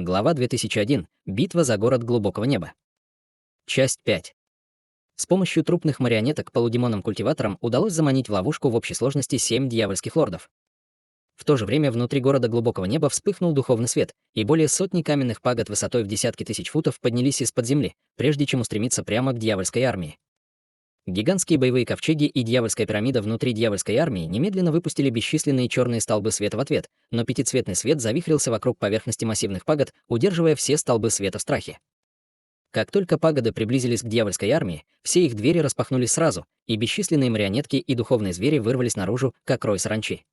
Глава 2001. Битва за город глубокого неба. Часть 5. С помощью трупных марионеток полудемонам-культиваторам удалось заманить в ловушку в общей сложности 7 дьявольских лордов. В то же время внутри города глубокого неба вспыхнул духовный свет, и более сотни каменных пагод высотой в десятки тысяч футов поднялись из-под земли, прежде чем устремиться прямо к дьявольской армии. Гигантские боевые ковчеги и дьявольская пирамида внутри дьявольской армии немедленно выпустили бесчисленные черные столбы света в ответ, но пятицветный свет завихрился вокруг поверхности массивных пагод, удерживая все столбы света в страхе. Как только пагоды приблизились к дьявольской армии, все их двери распахнулись сразу, и бесчисленные марионетки и духовные звери вырвались наружу, как рой саранчи.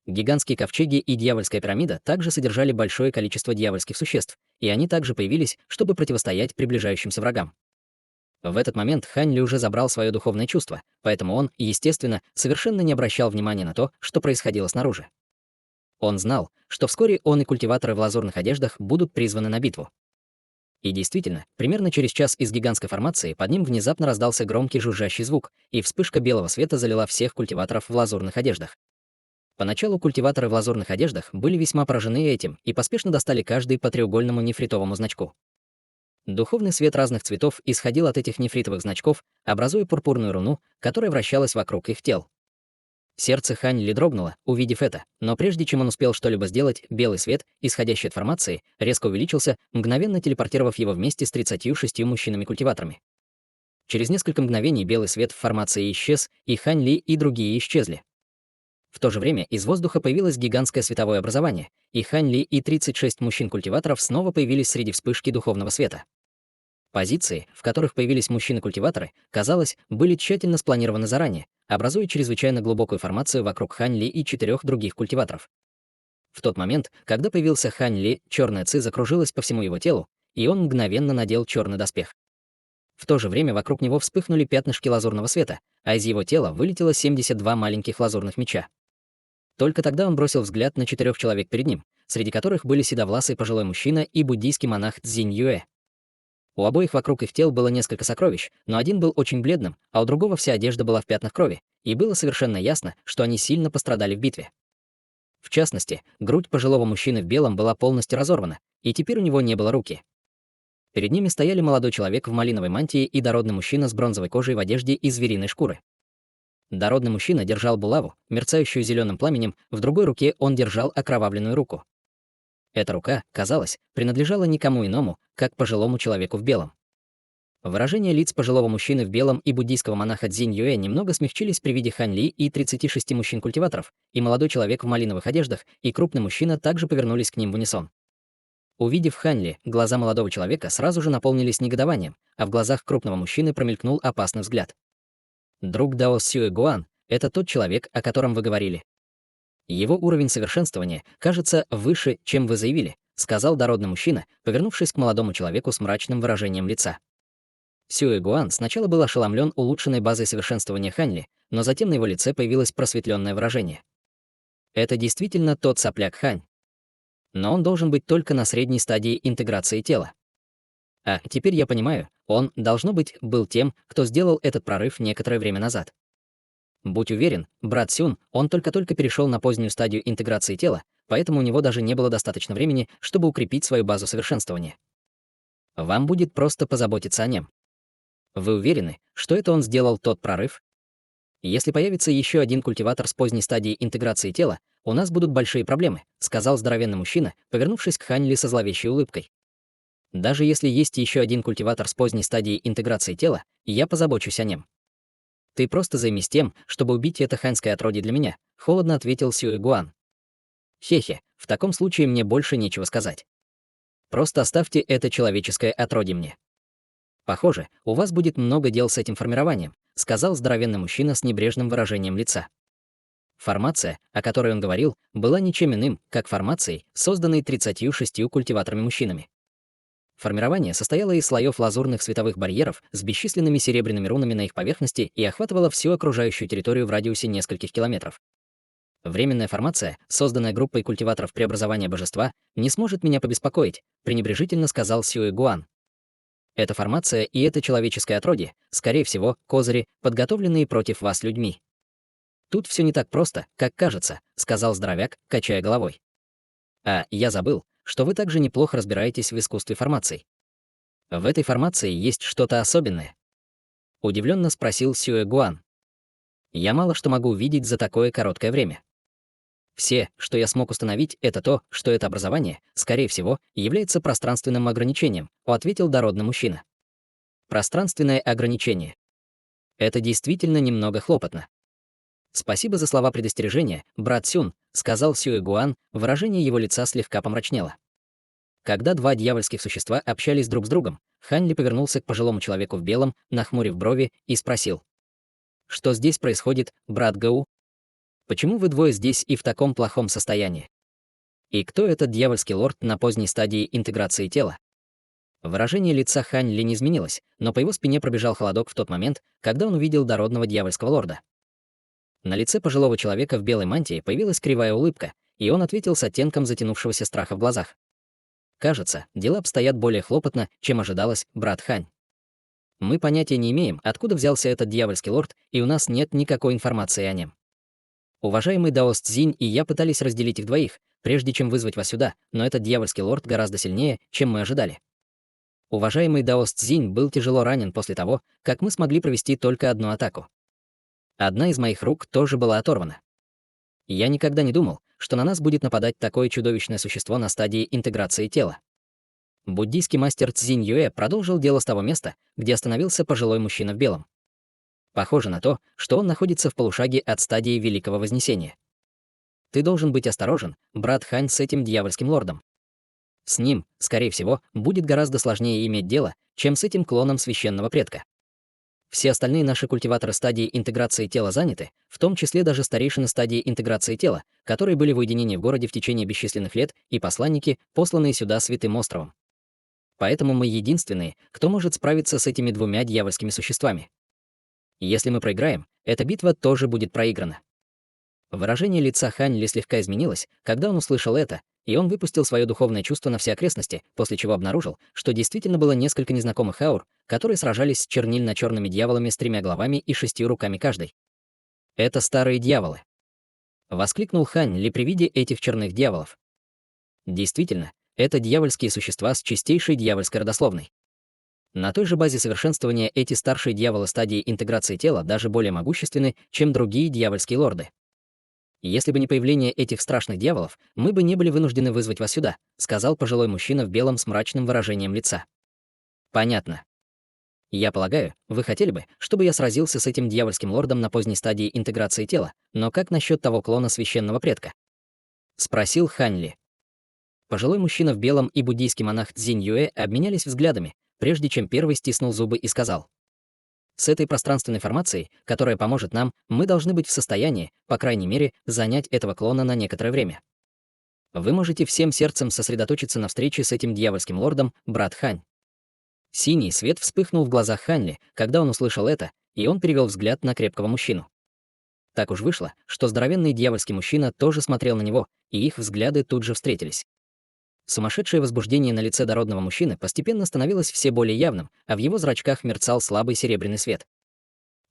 Гигантские ковчеги и дьявольская пирамида также содержали большое количество дьявольских существ, и они также появились, чтобы противостоять приближающимся врагам. В этот момент Хань Ли уже забрал свое духовное чувство, поэтому он, естественно, совершенно не обращал внимания на то, что происходило снаружи. Он знал, что вскоре он и культиваторы в лазурных одеждах будут призваны на битву. И действительно, примерно через час из гигантской формации под ним внезапно раздался громкий жужжащий звук, и вспышка белого света залила всех культиваторов в лазурных одеждах. Поначалу культиваторы в лазурных одеждах были весьма поражены этим и поспешно достали каждый по треугольному нефритовому значку. Духовный свет разных цветов исходил от этих нефритовых значков, образуя пурпурную руну, которая вращалась вокруг их тел. Сердце Хань Ли дрогнуло, увидев это, но прежде чем он успел что-либо сделать, белый свет, исходящий от формации, резко увеличился, мгновенно телепортировав его вместе с 36 мужчинами-культиваторами. Через несколько мгновений белый свет в формации исчез, и Хань Ли и другие исчезли. В то же время из воздуха появилось гигантское световое образование, и Хань Ли и 36 мужчин-культиваторов снова появились среди вспышки духовного света. Позиции, в которых появились мужчины-культиваторы, казалось, были тщательно спланированы заранее, образуя чрезвычайно глубокую формацию вокруг Хань Ли и 4 других культиваторов. В тот момент, когда появился Хань Ли, черная ци закружилась по всему его телу, и он мгновенно надел черный доспех. В то же время вокруг него вспыхнули пятнышки лазурного света, а из его тела вылетело 72 маленьких лазурных меча. Только тогда он бросил взгляд на 4 человек перед ним, среди которых были седовласый пожилой мужчина и буддийский монах Цзинь Юэ. У обоих вокруг их тел было несколько сокровищ, но один был очень бледным, а у другого вся одежда была в пятнах крови, и было совершенно ясно, что они сильно пострадали в битве. В частности, грудь пожилого мужчины в белом была полностью разорвана, и теперь у него не было руки. Перед ними стояли молодой человек в малиновой мантии и дородный мужчина с бронзовой кожей в одежде из звериной шкуры. Дородный мужчина держал булаву, мерцающую зеленым пламенем, в другой руке он держал окровавленную руку. Эта рука, казалось, принадлежала никому иному, как пожилому человеку в белом. Выражения лиц пожилого мужчины в белом и буддийского монаха Цзинь Юэ немного смягчились при виде Хань Ли и 36 мужчин-культиваторов, и молодой человек в малиновых одеждах и крупный мужчина также повернулись к ним в унисон. Увидев Хань Ли, глаза молодого человека сразу же наполнились негодованием, а в глазах крупного мужчины промелькнул опасный взгляд. «Друг Дао Сюэ Гуан — это тот человек, о котором вы говорили. Его уровень совершенствования, кажется, выше, чем вы заявили», — сказал дородный мужчина, повернувшись к молодому человеку с мрачным выражением лица. Сюэ Гуан сначала был ошеломлен улучшенной базой совершенствования Хань Ли, но затем на его лице появилось просветленное выражение. Это действительно тот сопляк Хань. Но он должен быть только на средней стадии интеграции тела. А теперь я понимаю, он, должно быть, был тем, кто сделал этот прорыв некоторое время назад. Будь уверен, брат Сюн, он только-только перешел на позднюю стадию интеграции тела, поэтому у него даже не было достаточно времени, чтобы укрепить свою базу совершенствования. Вам будет просто позаботиться о нем. Вы уверены, что это он сделал тот прорыв? Если появится еще один культиватор с поздней стадией интеграции тела, у нас будут большие проблемы, сказал здоровенный мужчина, повернувшись к Хань Ли со зловещей улыбкой. Даже если есть еще один культиватор с поздней стадией интеграции тела, я позабочусь о нем. Ты просто займись тем, чтобы убить это ханьское отродье для меня, холодно ответил Сюэ Гуан. Хе-хе, в таком случае мне больше нечего сказать. Просто оставьте это человеческое отродье мне. Похоже, у вас будет много дел с этим формированием, сказал здоровенный мужчина с небрежным выражением лица. Формация, о которой он говорил, была ничем иным, как формацией, созданной 36 культиваторами-мужчинами. Формирование состояло из слоев лазурных световых барьеров с бесчисленными серебряными рунами на их поверхности и охватывало всю окружающую территорию в радиусе нескольких километров. Временная формация, созданная группой культиваторов преобразования божества, не сможет меня побеспокоить, пренебрежительно сказал Сюэ Гуан. Эта формация и это человеческое отродье, скорее всего, козыри, подготовленные против вас людьми. Тут все не так просто, как кажется, сказал здоровяк, качая головой. А, я забыл, что вы также неплохо разбираетесь в искусстве формаций. В этой формации есть что-то особенное. Удивленно спросил Сюэ Гуан. Я мало что могу увидеть за такое короткое время. Все, что я смог установить, это то, что это образование, скорее всего, является пространственным ограничением, ответил дородный мужчина. Пространственное ограничение. Это действительно немного хлопотно. Спасибо за слова предостережения, брат Сюн, сказал Сюэ Гуан, выражение его лица слегка помрачнело. Когда два дьявольских существа общались друг с другом, Хань Ли повернулся к пожилому человеку в белом, нахмурив брови, и спросил. «Что здесь происходит, брат Гэу? Почему вы двое здесь и в таком плохом состоянии? И кто этот дьявольский лорд на поздней стадии интеграции тела?» Выражение лица Хань Ли не изменилось, но по его спине пробежал холодок в тот момент, когда он увидел дородного дьявольского лорда. На лице пожилого человека в белой мантии появилась кривая улыбка, и он ответил с оттенком затянувшегося страха в глазах. «Кажется, дела обстоят более хлопотно, чем ожидалось, брат Хань. Мы понятия не имеем, откуда взялся этот дьявольский лорд, и у нас нет никакой информации о нем. Уважаемый Даос Цзинь и я пытались разделить их двоих, прежде чем вызвать вас сюда, но этот дьявольский лорд гораздо сильнее, чем мы ожидали. Уважаемый Даос Цзинь был тяжело ранен после того, как мы смогли провести только одну атаку. Одна из моих рук тоже была оторвана. Я никогда не думал, что на нас будет нападать такое чудовищное существо на стадии интеграции тела. Буддийский мастер Цзинь Юэ продолжил дело с того места, где остановился пожилой мужчина в белом. Похоже на то, что он находится в полушаге от стадии Великого Вознесения. Ты должен быть осторожен, брат Хань, с этим дьявольским лордом. С ним, скорее всего, будет гораздо сложнее иметь дело, чем с этим клоном священного предка. Все остальные наши культиваторы стадии интеграции тела заняты, в том числе даже старейшины стадии интеграции тела, которые были в уединении в городе в течение бесчисленных лет, и посланники, посланные сюда Святым островом. Поэтому мы единственные, кто может справиться с этими двумя дьявольскими существами. Если мы проиграем, эта битва тоже будет проиграна. Выражение лица Хань Ли слегка изменилось, когда он услышал это, и он выпустил свое духовное чувство на все окрестности, после чего обнаружил, что действительно было несколько незнакомых аур, которые сражались с чернильно-черными дьяволами с 3 головами и 6 руками каждый. «Это старые дьяволы!» — воскликнул Хань Ли при виде этих черных дьяволов. Действительно, это дьявольские существа с чистейшей дьявольской родословной. На той же базе совершенствования эти старшие дьяволы стадии интеграции тела даже более могущественны, чем другие дьявольские лорды. «Если бы не появление этих страшных дьяволов, мы бы не были вынуждены вызвать вас сюда», сказал пожилой мужчина в белом с мрачным выражением лица. «Понятно. Я полагаю, вы хотели бы, чтобы я сразился с этим дьявольским лордом на поздней стадии интеграции тела, но как насчет того клона священного предка?» Спросил Хань Ли. Пожилой мужчина в белом и буддийский монах Цзинь Юэ обменялись взглядами, прежде чем первый стиснул зубы и сказал. «С этой пространственной формацией, которая поможет нам, мы должны быть в состоянии, по крайней мере, занять этого клона на некоторое время. Вы можете всем сердцем сосредоточиться на встрече с этим дьявольским лордом, брат Хань». Синий свет вспыхнул в глазах Хань Ли, когда он услышал это, и он перевел взгляд на крепкого мужчину. Так уж вышло, что здоровенный дьявольский мужчина тоже смотрел на него, и их взгляды тут же встретились. Сумасшедшее возбуждение на лице дородного мужчины постепенно становилось все более явным, а в его зрачках мерцал слабый серебряный свет.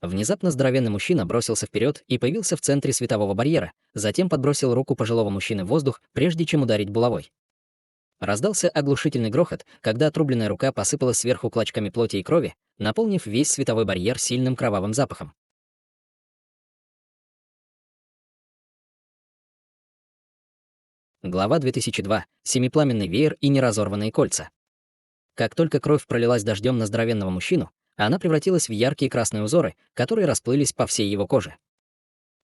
Внезапно здоровенный мужчина бросился вперед и появился в центре светового барьера, затем подбросил руку пожилого мужчины в воздух, прежде чем ударить булавой. Раздался оглушительный грохот, когда отрубленная рука посыпалась сверху клочками плоти и крови, наполнив весь световой барьер сильным кровавым запахом. Глава 2002. Семипламенный веер и неразорванные кольца. Как только кровь пролилась дождем на здоровенного мужчину, она превратилась в яркие красные узоры, которые расплылись по всей его коже.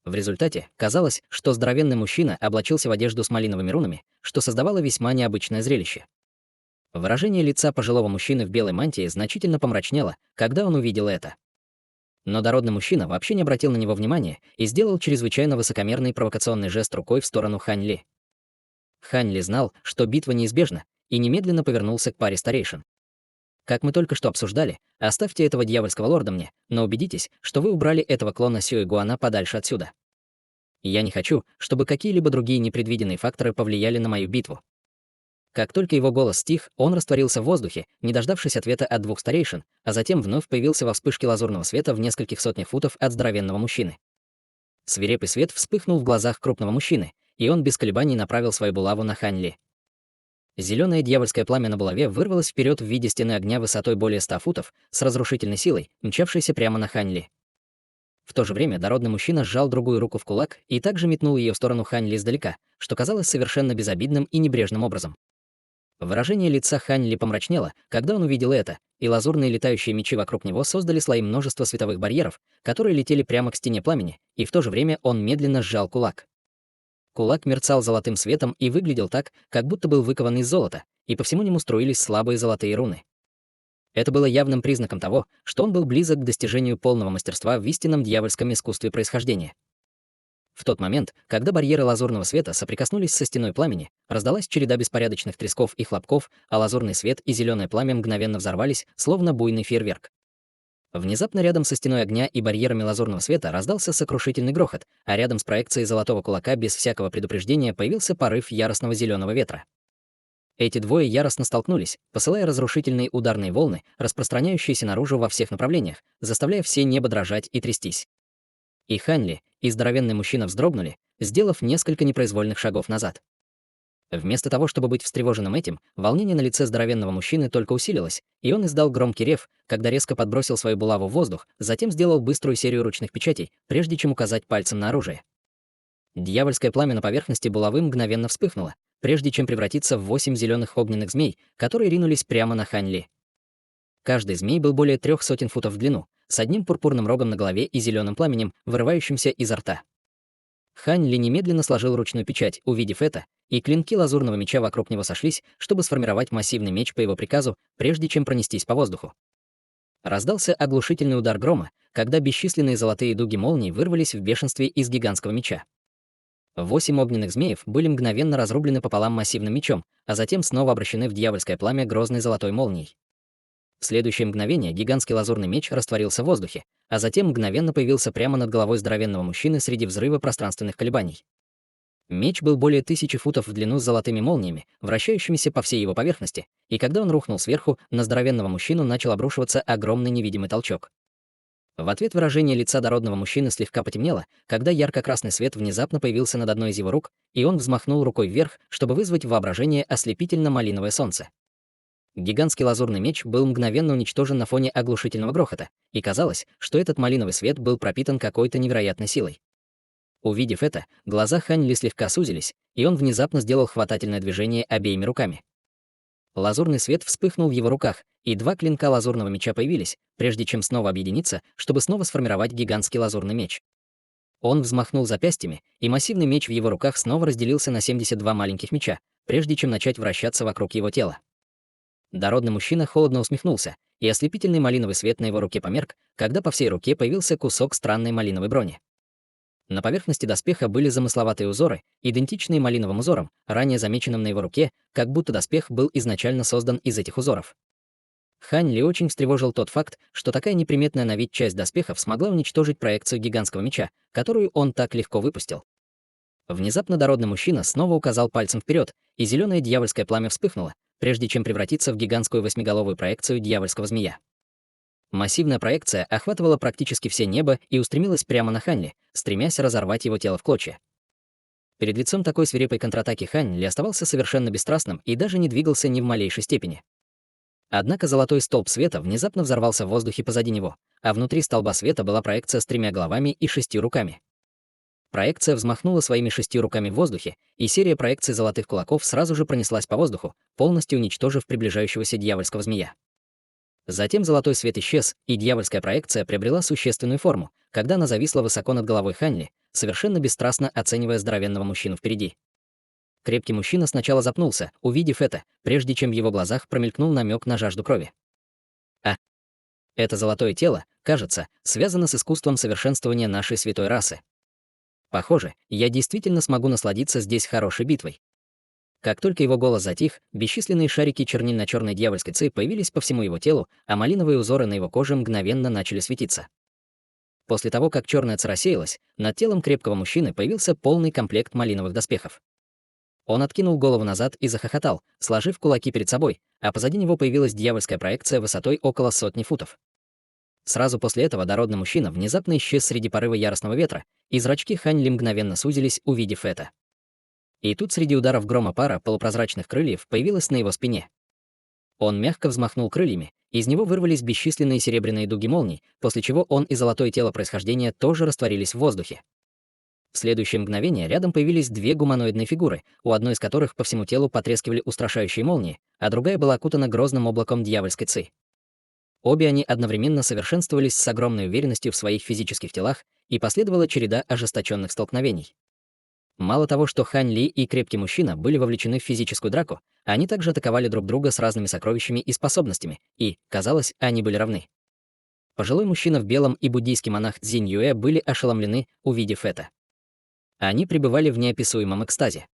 В результате казалось, что здоровенный мужчина облачился в одежду с малиновыми рунами, что создавало весьма необычное зрелище. Выражение лица пожилого мужчины в белой мантии значительно помрачнело, когда он увидел это. Но дородный мужчина вообще не обратил на него внимания и сделал чрезвычайно высокомерный провокационный жест рукой в сторону Хань Ли. Хань Ли знал, что битва неизбежна, и немедленно повернулся к паре старейшин. «Как мы только что обсуждали, оставьте этого дьявольского лорда мне, но убедитесь, что вы убрали этого клона Сюэ Гуана подальше отсюда. Я не хочу, чтобы какие-либо другие непредвиденные факторы повлияли на мою битву». Как только его голос стих, он растворился в воздухе, не дождавшись ответа от 2 старейшин, а затем вновь появился во вспышке лазурного света в нескольких сотнях футов от здоровенного мужчины. Свирепый свет вспыхнул в глазах крупного мужчины, и он без колебаний направил свою булаву на Хань Ли. Зеленое дьявольское пламя на булаве вырвалось вперед в виде стены огня высотой более 100 футов, с разрушительной силой, мчавшейся прямо на Хань Ли. В то же время дородный мужчина сжал другую руку в кулак и также метнул ее в сторону Хань Ли издалека, что казалось совершенно безобидным и небрежным образом. Выражение лица Хань Ли помрачнело, когда он увидел это, и лазурные летающие мечи вокруг него создали слои множества световых барьеров, которые летели прямо к стене пламени, и в то же время он медленно сжал кулак. Кулак мерцал золотым светом и выглядел так, как будто был выкован из золота, и по всему нему струились слабые золотые руны. Это было явным признаком того, что он был близок к достижению полного мастерства в истинном дьявольском искусстве происхождения. В тот момент, когда барьеры лазурного света соприкоснулись со стеной пламени, раздалась череда беспорядочных тресков и хлопков, а лазурный свет и зеленое пламя мгновенно взорвались, словно буйный фейерверк. Внезапно рядом со стеной огня и барьерами лазурного света раздался сокрушительный грохот, а рядом с проекцией золотого кулака без всякого предупреждения появился порыв яростного зеленого ветра. Эти двое яростно столкнулись, посылая разрушительные ударные волны, распространяющиеся наружу во всех направлениях, заставляя все небо дрожать и трястись. И Хань Ли, и здоровенный мужчина вздрогнули, сделав несколько непроизвольных шагов назад. Вместо того, чтобы быть встревоженным этим, волнение на лице здоровенного мужчины только усилилось, и он издал громкий рев, когда резко подбросил свою булаву в воздух, затем сделал быструю серию ручных печатей, прежде чем указать пальцем на оружие. Дьявольское пламя на поверхности булавы мгновенно вспыхнуло, прежде чем превратиться в 8 зеленых огненных змей, которые ринулись прямо на Хань Ли. Каждый змей был более 300 футов в длину, с одним пурпурным рогом на голове и зеленым пламенем, вырывающимся изо рта. Хань Ли немедленно сложил ручную печать, увидев это, и клинки лазурного меча вокруг него сошлись, чтобы сформировать массивный меч по его приказу, прежде чем пронестись по воздуху. Раздался оглушительный удар грома, когда бесчисленные золотые дуги молний вырвались в бешенстве из гигантского меча. 8 огненных змеев были мгновенно разрублены пополам массивным мечом, а затем снова обращены в дьявольское пламя грозной золотой молнией. В следующее мгновение гигантский лазурный меч растворился в воздухе, а затем мгновенно появился прямо над головой здоровенного мужчины среди взрыва пространственных колебаний. Меч был более 1000 футов в длину с золотыми молниями, вращающимися по всей его поверхности, и когда он рухнул сверху, на здоровенного мужчину начал обрушиваться огромный невидимый толчок. В ответ выражение лица дородного мужчины слегка потемнело, когда ярко-красный свет внезапно появился над одной из его рук, и он взмахнул рукой вверх, чтобы вызвать в воображение ослепительно-малиновое солнце. Гигантский лазурный меч был мгновенно уничтожен на фоне оглушительного грохота, и казалось, что этот малиновый свет был пропитан какой-то невероятной силой. Увидев это, глаза Хань Ли слегка сузились, и он внезапно сделал хватательное движение обеими руками. Лазурный свет вспыхнул в его руках, и 2 клинка лазурного меча появились, прежде чем снова объединиться, чтобы снова сформировать гигантский лазурный меч. Он взмахнул запястьями, и массивный меч в его руках снова разделился на 72 маленьких меча, прежде чем начать вращаться вокруг его тела. Дородный мужчина холодно усмехнулся, и ослепительный малиновый свет на его руке померк, когда по всей руке появился кусок странной малиновой брони. На поверхности доспеха были замысловатые узоры, идентичные малиновым узорам, ранее замеченным на его руке, как будто доспех был изначально создан из этих узоров. Хань Ли очень встревожил тот факт, что такая неприметная на вид часть доспехов смогла уничтожить проекцию гигантского меча, которую он так легко выпустил. Внезапно дородный мужчина снова указал пальцем вперед, и зеленое дьявольское пламя вспыхнуло, прежде чем превратиться в гигантскую 8-головую проекцию дьявольского змея. Массивная проекция охватывала практически все небо и устремилась прямо на Хань Ли, стремясь разорвать его тело в клочья. Перед лицом такой свирепой контратаки Хань Ли оставался совершенно бесстрастным и даже не двигался ни в малейшей степени. Однако золотой столб света внезапно взорвался в воздухе позади него, а внутри столба света была проекция с 3 головами и 6 руками. Проекция взмахнула своими 6 руками в воздухе, и серия проекций золотых кулаков сразу же пронеслась по воздуху, полностью уничтожив приближающегося дьявольского змея. Затем золотой свет исчез, и дьявольская проекция приобрела существенную форму, когда она зависла высоко над головой Хань Ли, совершенно бесстрастно оценивая здоровенного мужчину впереди. Крепкий мужчина сначала запнулся, увидев это, прежде чем в его глазах промелькнул намек на жажду крови. Это золотое тело, кажется, связано с искусством совершенствования нашей святой расы. Похоже, я действительно смогу насладиться здесь хорошей битвой. Как только его голос затих, бесчисленные шарики чернильно-черной дьявольской ци появились по всему его телу, а малиновые узоры на его коже мгновенно начали светиться. После того, как черная ци рассеялась, над телом крепкого мужчины появился полный комплект малиновых доспехов. Он откинул голову назад и захохотал, сложив кулаки перед собой, а позади него появилась дьявольская проекция высотой около 100 футов. Сразу после этого дородный мужчина внезапно исчез среди порыва яростного ветра, и зрачки Хань Ли мгновенно сузились, увидев это. И тут среди ударов грома пара полупрозрачных крыльев появилась на его спине. Он мягко взмахнул крыльями, из него вырвались бесчисленные серебряные дуги молний, после чего он и золотое тело происхождения тоже растворились в воздухе. В следующее мгновение рядом появились две гуманоидные фигуры, у одной из которых по всему телу потрескивали устрашающие молнии, а другая была окутана грозным облаком дьявольской ци. Обе они одновременно совершенствовались с огромной уверенностью в своих физических телах, и последовала череда ожесточенных столкновений. Мало того, что Хань Ли и крепкий мужчина были вовлечены в физическую драку, они также атаковали друг друга с разными сокровищами и способностями, и, казалось, они были равны. Пожилой мужчина в белом и буддийский монах Цзинь Юэ были ошеломлены, увидев это. Они пребывали в неописуемом экстазе.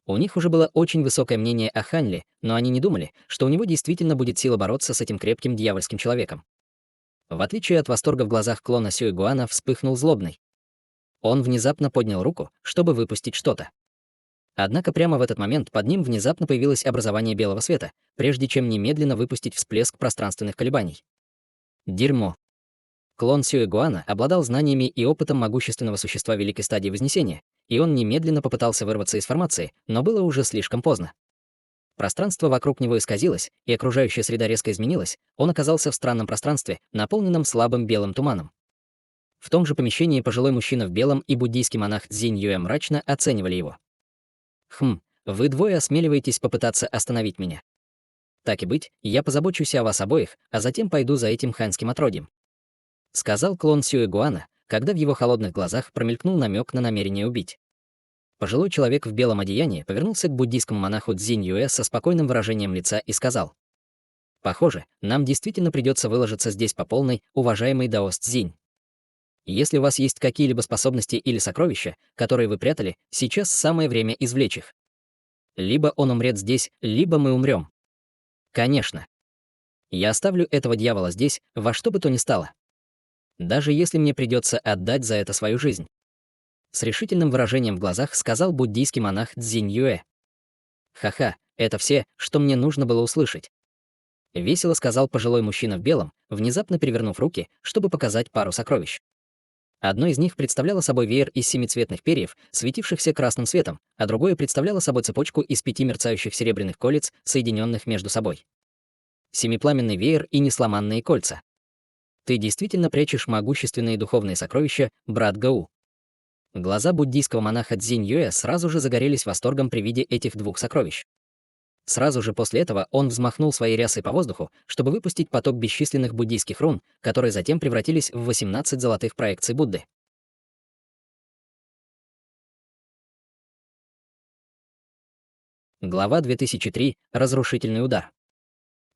У них уже было очень высокое мнение о Хань Ли, но они не думали, что у него действительно будет сила бороться с этим крепким дьявольским человеком. В отличие от восторга в глазах клона Сюэ Гуана вспыхнул злобный. Он внезапно поднял руку, чтобы выпустить что-то. Однако прямо в этот момент под ним внезапно появилось образование белого света, прежде чем немедленно выпустить всплеск пространственных колебаний. Дерьмо. Клон Сюэ Гуана обладал знаниями и опытом могущественного существа великой стадии Вознесения, и он немедленно попытался вырваться из формации, но было уже слишком поздно. Пространство вокруг него исказилось, и окружающая среда резко изменилась, он оказался в странном пространстве, наполненном слабым белым туманом. В том же помещении пожилой мужчина в белом и буддийский монах Цзинь Юэ мрачно оценивали его. Вы двое осмеливаетесь попытаться остановить меня. Так и быть, я позабочусь о вас обоих, а затем пойду за этим ханьским отродьем», — сказал клон Сюэ Гуана, когда в его холодных глазах промелькнул намек на намерение убить. Пожилой человек в белом одеянии повернулся к буддийскому монаху Цзинь Юэ со спокойным выражением лица и сказал: «Похоже, нам действительно придется выложиться здесь по полной, уважаемый даос Цзинь. Если у вас есть какие-либо способности или сокровища, которые вы прятали, сейчас самое время извлечь их. Либо он умрет здесь, либо мы умрем. Конечно. Я оставлю этого дьявола здесь, во что бы то ни стало. Даже если мне придется отдать за это свою жизнь». С решительным выражением в глазах сказал буддийский монах Цзинь Юэ. «Ха-ха, это все, что мне нужно было услышать», — весело сказал пожилой мужчина в белом, внезапно перевернув руки, чтобы показать пару сокровищ. Одно из них представляло собой веер из семицветных перьев, светившихся красным светом, а другое представляло собой цепочку из 5 мерцающих серебряных колец, соединенных между собой. Семипламенный веер и несломанные кольца. Ты действительно прячешь могущественные духовные сокровища, брат Гау. Глаза буддийского монаха Цзинь Юэ сразу же загорелись восторгом при виде этих двух сокровищ. Сразу же после этого он взмахнул своей рясой по воздуху, чтобы выпустить поток бесчисленных буддийских рун, которые затем превратились в 18 золотых проекций Будды. Глава 2003. Разрушительный удар.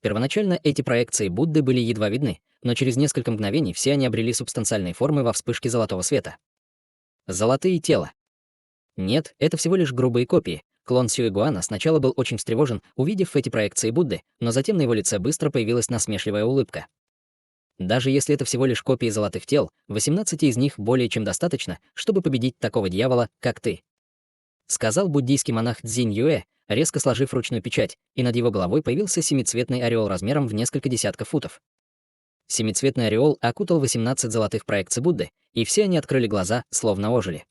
Первоначально эти проекции Будды были едва видны, но через несколько мгновений все они обрели субстанциальные формы во вспышке золотого света. Золотые тела. Нет, это всего лишь грубые копии. Клон Сюэ Гуана сначала был очень встревожен, увидев эти проекции Будды, но затем на его лице быстро появилась насмешливая улыбка. Даже если это всего лишь копии золотых тел, 18 из них более чем достаточно, чтобы победить такого дьявола, как ты, сказал буддийский монах Цзинь Юэ, резко сложив ручную печать, и над его головой появился семицветный ореол размером в несколько десятков футов. Семицветный ореол окутал 18 золотых проекций Будды, и все они открыли глаза, словно ожили.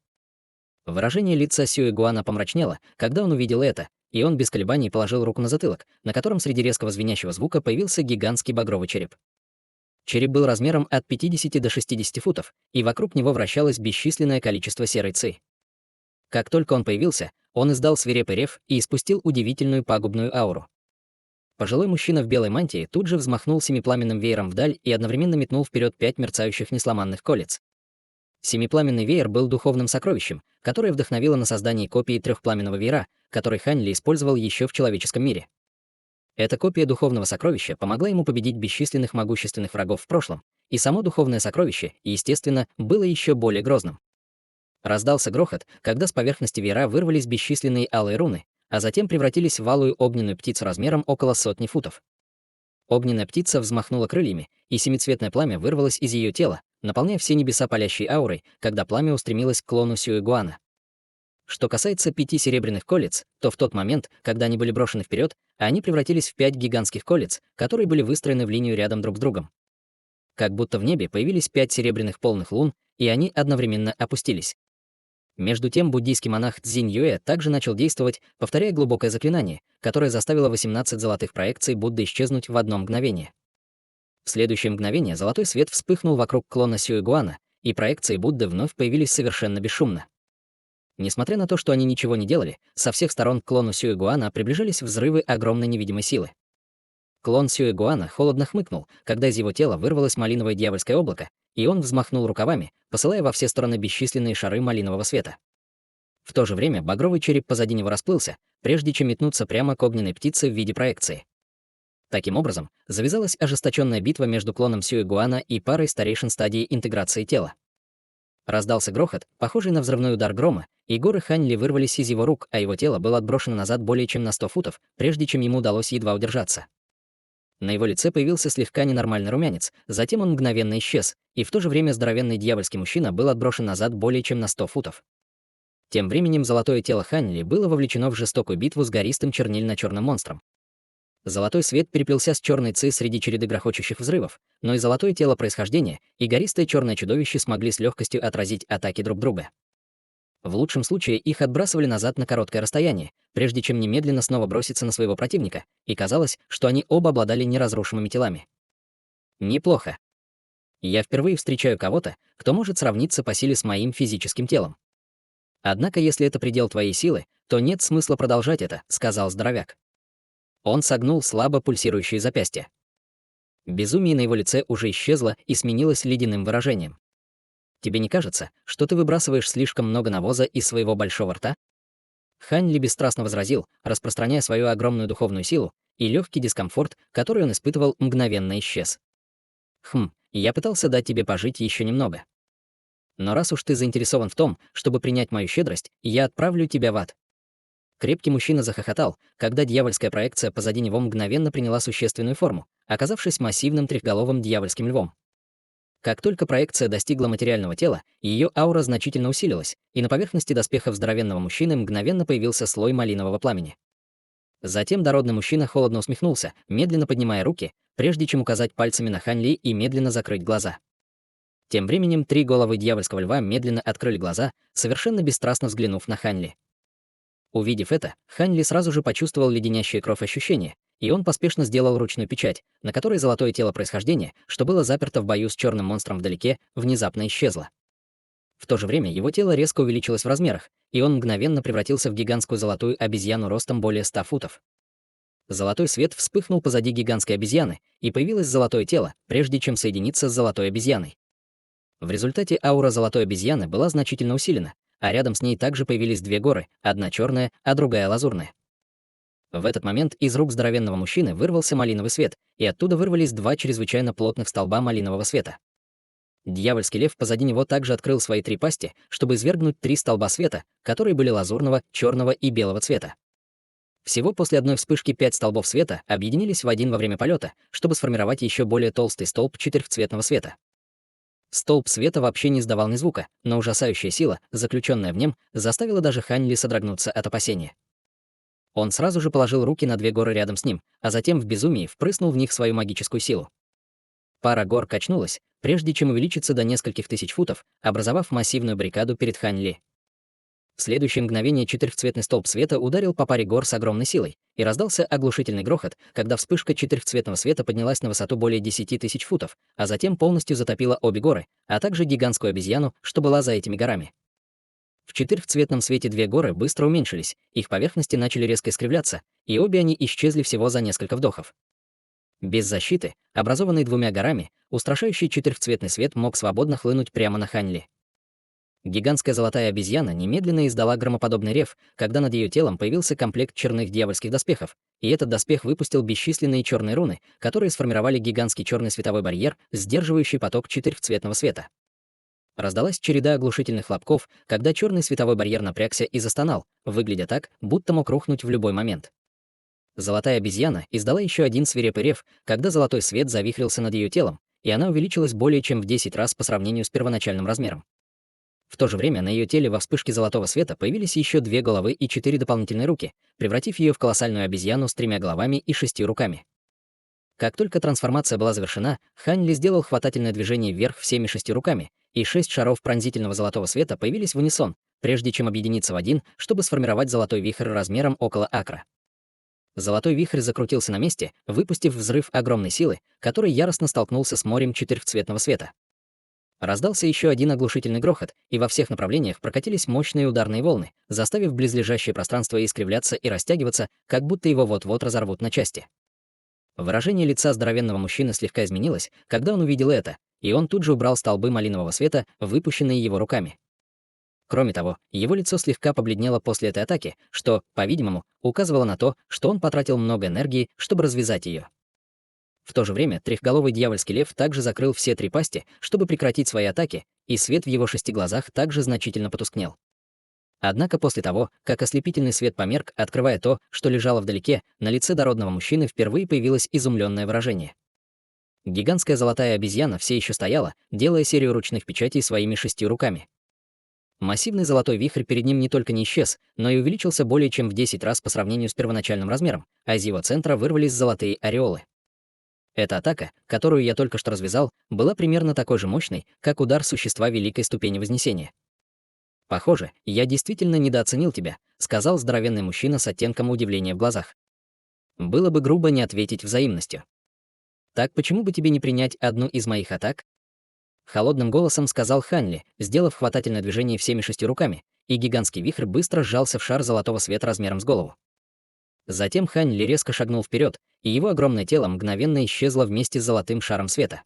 Выражение лица Сюэ Гуана помрачнело, когда он увидел это, и он без колебаний положил руку на затылок, на котором среди резкого звенящего звука появился гигантский багровый череп. Череп был размером от 50 до 60 футов, и вокруг него вращалось бесчисленное количество серой ци. Как только он появился, он издал свирепый рев и испустил удивительную пагубную ауру. Пожилой мужчина в белой мантии тут же взмахнул семипламенным веером вдаль и одновременно метнул вперед 5 мерцающих несломанных колец. Семипламенный веер был духовным сокровищем, которое вдохновило на создание копии трехпламенного веера, который Хань Ли использовал еще в человеческом мире. Эта копия духовного сокровища помогла ему победить бесчисленных могущественных врагов в прошлом, и само духовное сокровище, естественно, было еще более грозным. Раздался грохот, когда с поверхности веера вырвались бесчисленные алые руны, а затем превратились в алую огненную птицу размером около 100 футов. Огненная птица взмахнула крыльями, и семицветное пламя вырвалось из ее тела, наполняя все небеса палящей аурой, когда пламя устремилось к клону Сюэ Гуана. Что касается 5 серебряных колец, то в тот момент, когда они были брошены вперед, они превратились в 5 гигантских колец, которые были выстроены в линию рядом друг с другом. Как будто в небе появились 5 серебряных полных лун, и они одновременно опустились. Между тем буддийский монах Цзинь Юэ также начал действовать, повторяя глубокое заклинание, которое заставило 18 золотых проекций Будды исчезнуть в одно мгновение. В следующее мгновение золотой свет вспыхнул вокруг клона Сюэгуана, и проекции Будды вновь появились совершенно бесшумно. Несмотря на то, что они ничего не делали, со всех сторон к клону Сюэгуана приближались взрывы огромной невидимой силы. Клон Сюэгуана холодно хмыкнул, когда из его тела вырвалось малиновое дьявольское облако, и он взмахнул рукавами, посылая во все стороны бесчисленные шары малинового света. В то же время багровый череп позади него расплылся, прежде чем метнуться прямо к огненной птице в виде проекции. Таким образом, завязалась ожесточенная битва между клоном Сюэгуана и парой старейшин стадии интеграции тела. Раздался грохот, похожий на взрывной удар грома, и горы Ханьли вырвались из его рук, а его тело было отброшено назад более чем на 100 футов, прежде чем ему удалось едва удержаться. На его лице появился слегка ненормальный румянец, затем он мгновенно исчез, и в то же время здоровенный дьявольский мужчина был отброшен назад более чем на 100 футов. Тем временем золотое тело Ханьли было вовлечено в жестокую битву с гористым чернильно-черным монстром. Золотой свет переплелся с черной ци среди череды грохочущих взрывов, но и золотое тело происхождения, и гористое черное чудовище смогли с легкостью отразить атаки друг друга. В лучшем случае их отбрасывали назад на короткое расстояние, прежде чем немедленно снова броситься на своего противника, и казалось, что они оба обладали неразрушимыми телами. Неплохо. Я впервые встречаю кого-то, кто может сравниться по силе с моим физическим телом. Однако, если это предел твоей силы, то нет смысла продолжать это, сказал здоровяк. Он согнул слабо пульсирующие запястья. Безумие на его лице уже исчезло и сменилось ледяным выражением. Тебе не кажется, что ты выбрасываешь слишком много навоза из своего большого рта? Ханьли бесстрастно возразил, распространяя свою огромную духовную силу, и легкий дискомфорт, который он испытывал, мгновенно исчез. Я пытался дать тебе пожить еще немного. Но раз уж ты заинтересован в том, чтобы принять мою щедрость, я отправлю тебя в ад. Крепкий мужчина захохотал, когда дьявольская проекция позади него мгновенно приняла существенную форму, оказавшись массивным трехголовым дьявольским львом. Как только проекция достигла материального тела, ее аура значительно усилилась, и на поверхности доспехов здоровенного мужчины мгновенно появился слой малинового пламени. Затем дородный мужчина холодно усмехнулся, медленно поднимая руки, прежде чем указать пальцами на Ханьли и медленно закрыть глаза. Тем временем 3 головы дьявольского льва медленно открыли глаза, совершенно бесстрастно взглянув на Ханьли. Увидев это, Ханьли сразу же почувствовал леденящее кровь ощущение, и он поспешно сделал ручную печать, на которой золотое тело происхождения, что было заперто в бою с черным монстром вдалеке, внезапно исчезло. В то же время его тело резко увеличилось в размерах, и он мгновенно превратился в гигантскую золотую обезьяну ростом более 100 футов. Золотой свет вспыхнул позади гигантской обезьяны, и появилось золотое тело, прежде чем соединиться с золотой обезьяной. В результате аура золотой обезьяны была значительно усилена, а рядом с ней также появились 2 горы, одна черная, а другая лазурная. В этот момент из рук здоровенного мужчины вырвался малиновый свет, и оттуда вырвались 2 чрезвычайно плотных столба малинового света. Дьявольский лев позади него также открыл свои 3 пасти, чтобы извергнуть 3 столба света, которые были лазурного, черного и белого цвета. Всего после одной вспышки 5 столбов света объединились в один во время полета, чтобы сформировать еще более толстый столб четырехцветного света. Столб света вообще не издавал ни звука, но ужасающая сила, заключенная в нем, заставила даже Ханьли содрогнуться от опасения. Он сразу же положил руки на 2 горы рядом с ним, а затем в безумии впрыснул в них свою магическую силу. Пара гор качнулась, прежде чем увеличиться до нескольких тысяч футов, образовав массивную баррикаду перед Ханьли. В следующее мгновение четырехцветный столб света ударил по паре гор с огромной силой, и раздался оглушительный грохот, когда вспышка четырехцветного света поднялась на высоту более 10 тысяч футов, а затем полностью затопила обе горы, а также гигантскую обезьяну, что была за этими горами. В четырехцветном свете 2 горы быстро уменьшились, их поверхности начали резко искривляться, и обе они исчезли всего за несколько вдохов. Без защиты, образованной 2 горами, устрашающий четырехцветный свет мог свободно хлынуть прямо на Ханьли. Гигантская золотая обезьяна немедленно издала громоподобный рев, когда над ее телом появился комплект черных дьявольских доспехов, и этот доспех выпустил бесчисленные черные руны, которые сформировали гигантский черный световой барьер, сдерживающий поток четырехцветного света. Раздалась череда оглушительных хлопков, когда черный световой барьер напрягся и застонал, выглядя так, будто мог рухнуть в любой момент. Золотая обезьяна издала еще один свирепый рев, когда золотой свет завихрился над ее телом, и она увеличилась более чем в 10 раз по сравнению с первоначальным размером. В то же время на ее теле во вспышке золотого света появились еще 2 головы и 4 дополнительные руки, превратив ее в колоссальную обезьяну с 3 головами и 6 руками. Как только трансформация была завершена, Ханьли сделал хватательное движение вверх всеми 6 руками, и 6 шаров пронзительного золотого света появились в унисон, прежде чем объединиться в один, чтобы сформировать золотой вихрь размером около акра. Золотой вихрь закрутился на месте, выпустив взрыв огромной силы, который яростно столкнулся с морем четырехцветного света. Раздался еще один оглушительный грохот, и во всех направлениях прокатились мощные ударные волны, заставив близлежащее пространство искривляться и растягиваться, как будто его вот-вот разорвут на части. Выражение лица здоровенного мужчины слегка изменилось, когда он увидел это, и он тут же убрал столбы малинового света, выпущенные его руками. Кроме того, его лицо слегка побледнело после этой атаки, что, по-видимому, указывало на то, что он потратил много энергии, чтобы развязать ее. В то же время трехголовый дьявольский лев также закрыл все три пасти, чтобы прекратить свои атаки, и свет в его 6 глазах также значительно потускнел. Однако после того, как ослепительный свет померк, открывая то, что лежало вдалеке, на лице дородного мужчины впервые появилось изумленное выражение. Гигантская золотая обезьяна все еще стояла, делая серию ручных печатей своими 6 руками. Массивный золотой вихрь перед ним не только не исчез, но и увеличился более чем в 10 раз по сравнению с первоначальным размером, а из его центра вырвались золотые ореолы. Эта атака, которую я только что развязал, была примерно такой же мощной, как удар существа Великой Ступени Вознесения. «Похоже, я действительно недооценил тебя», — сказал здоровенный мужчина с оттенком удивления в глазах. «Было бы грубо не ответить взаимностью. Так почему бы тебе не принять одну из моих атак?» Холодным голосом сказал Ханли, сделав хватательное движение всеми 6 руками, и гигантский вихрь быстро сжался в шар золотого света размером с голову. Затем Ханли резко шагнул вперед, и его огромное тело мгновенно исчезло вместе с золотым шаром света.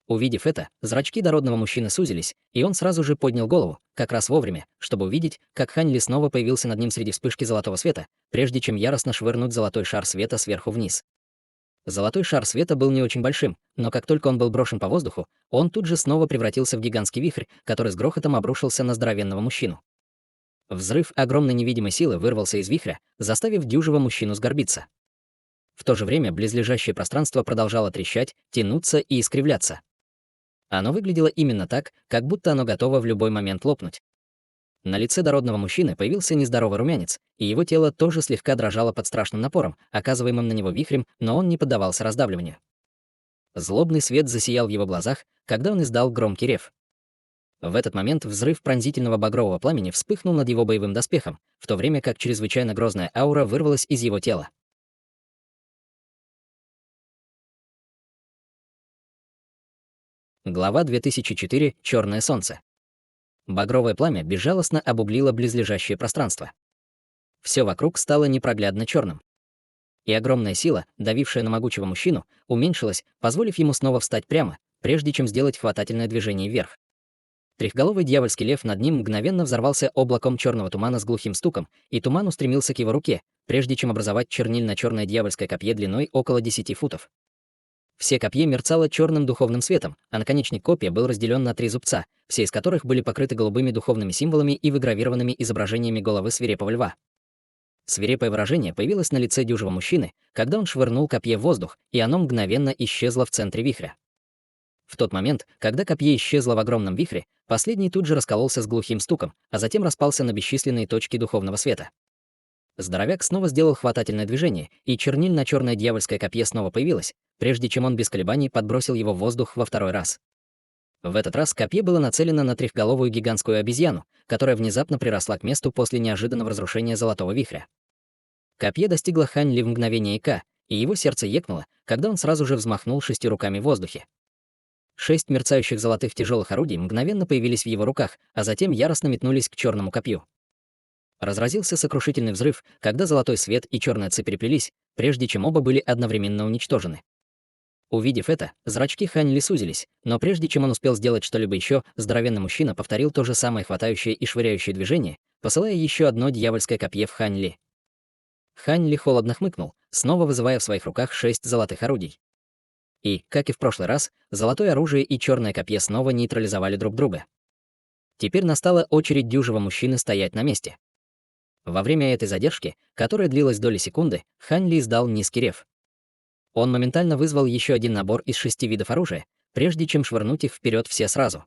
Увидев это, зрачки дородного мужчины сузились, и он сразу же поднял голову, как раз вовремя, чтобы увидеть, как Ханли снова появился над ним среди вспышки золотого света, прежде чем яростно швырнуть золотой шар света сверху вниз. Золотой шар света был не очень большим, но как только он был брошен по воздуху, он тут же снова превратился в гигантский вихрь, который с грохотом обрушился на здоровенного мужчину. Взрыв огромной невидимой силы вырвался из вихря, заставив дюжего мужчину сгорбиться. В то же время близлежащее пространство продолжало трещать, тянуться и искривляться. Оно выглядело именно так, как будто оно готово в любой момент лопнуть. На лице дородного мужчины появился нездоровый румянец, и его тело тоже слегка дрожало под страшным напором, оказываемым на него вихрем, но он не поддавался раздавливанию. Злобный свет засиял в его глазах, когда он издал громкий рев. В этот момент взрыв пронзительного багрового пламени вспыхнул над его боевым доспехом, в то время как чрезвычайно грозная аура вырвалась из его тела. Глава 2004. Черное солнце. Багровое пламя безжалостно обуглило близлежащее пространство. Все вокруг стало непроглядно черным. И огромная сила, давившая на могучего мужчину, уменьшилась, позволив ему снова встать прямо, прежде чем сделать хватательное движение вверх. Трехголовый дьявольский лев над ним мгновенно взорвался облаком черного тумана с глухим стуком, и туман устремился к его руке, прежде чем образовать чернильно-черное дьявольское копье длиной около 10 футов. Все копье мерцало черным духовным светом, а наконечник копья был разделен на 3 зубца, все из которых были покрыты голубыми духовными символами и выгравированными изображениями головы свирепого льва. Свирепое выражение появилось на лице дюжего мужчины, когда он швырнул копье в воздух, и оно мгновенно исчезло в центре вихря. В тот момент, когда копье исчезло в огромном вихре, последний тут же раскололся с глухим стуком, а затем распался на бесчисленные точки духовного света. Здоровяк снова сделал хватательное движение, и чернильно-черное дьявольское копье снова появилось, прежде чем он без колебаний подбросил его в воздух во второй раз. В этот раз копье было нацелено на трехголовую гигантскую обезьяну, которая внезапно приросла к месту после неожиданного разрушения золотого вихря. Копье достигло Ханли в мгновение ока, и его сердце екнуло, когда он сразу же взмахнул 6 руками в воздухе. 6 мерцающих золотых тяжелых орудий мгновенно появились в его руках, а затем яростно метнулись к черному копью. Разразился сокрушительный взрыв, когда золотой свет и черная цепь переплелись, прежде чем оба были одновременно уничтожены. Увидев это, зрачки Ханли сузились, но прежде чем он успел сделать что-либо еще, здоровенный мужчина повторил то же самое хватающее и швыряющее движение, посылая еще одно дьявольское копье в Ханли. Ханли холодно хмыкнул, снова вызывая в своих руках 6 золотых орудий. И, как и в прошлый раз, золотое оружие и черное копье снова нейтрализовали друг друга. Теперь настала очередь дюжего мужчины стоять на месте. Во время этой задержки, которая длилась доли секунды, Ханли издал низкий рев. Он моментально вызвал еще один набор из 6 видов оружия, прежде чем швырнуть их вперед все сразу.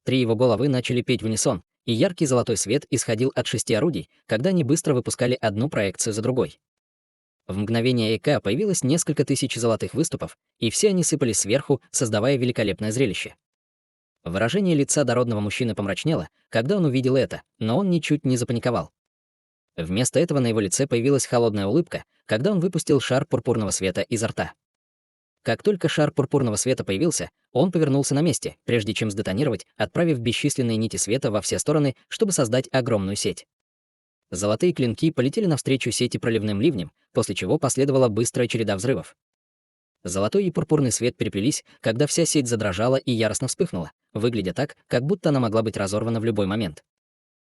3 его головы начали петь в унисон, и яркий золотой свет исходил от 6 орудий, когда они быстро выпускали одну проекцию за другой. В мгновение эка появилось несколько тысяч золотых выступов, и все они сыпались сверху, создавая великолепное зрелище. Выражение лица дородного мужчины помрачнело, когда он увидел это, но он ничуть не запаниковал. Вместо этого на его лице появилась холодная улыбка, когда он выпустил шар пурпурного света изо рта. Как только шар пурпурного света появился, он повернулся на месте, прежде чем сдетонировать, отправив бесчисленные нити света во все стороны, чтобы создать огромную сеть. Золотые клинки полетели навстречу сети проливным ливнем, после чего последовала быстрая череда взрывов. Золотой и пурпурный свет переплелись, когда вся сеть задрожала и яростно вспыхнула, выглядя так, как будто она могла быть разорвана в любой момент.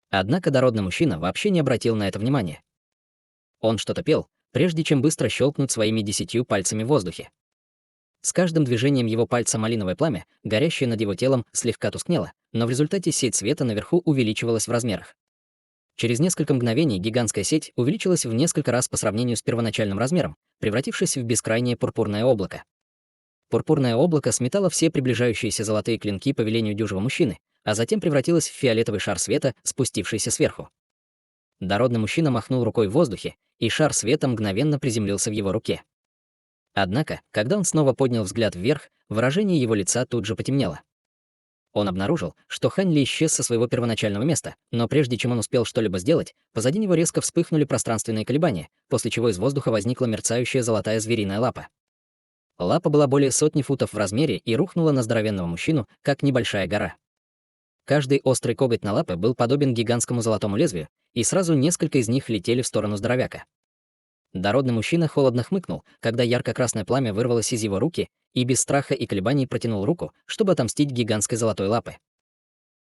Однако дородный мужчина вообще не обратил на это внимания. Он что-то пел, прежде чем быстро щелкнуть своими 10 пальцами в воздухе. С каждым движением его пальца малиновое пламя, горящее над его телом, слегка тускнело, но в результате сеть света наверху увеличивалась в размерах. Через несколько мгновений гигантская сеть увеличилась в несколько раз по сравнению с первоначальным размером, превратившись в бескрайнее пурпурное облако. Пурпурное облако сметало все приближающиеся золотые клинки по велению дюжего мужчины, а затем превратилось в фиолетовый шар света, спустившийся сверху. Дородный мужчина махнул рукой в воздухе, и шар света мгновенно приземлился в его руке. Однако, когда он снова поднял взгляд вверх, выражение его лица тут же потемнело. Он обнаружил, что Хань Ли исчез со своего первоначального места, но прежде чем он успел что-либо сделать, позади него резко вспыхнули пространственные колебания, после чего из воздуха возникла мерцающая золотая звериная лапа. Лапа была более сотни футов в размере и рухнула на здоровенного мужчину, как небольшая гора. Каждый острый коготь на лапе был подобен гигантскому золотому лезвию, и сразу несколько из них летели в сторону здоровяка. Дородный мужчина холодно хмыкнул, когда ярко-красное пламя вырвалось из его руки, и без страха и колебаний протянул руку, чтобы отомстить гигантской золотой лапы.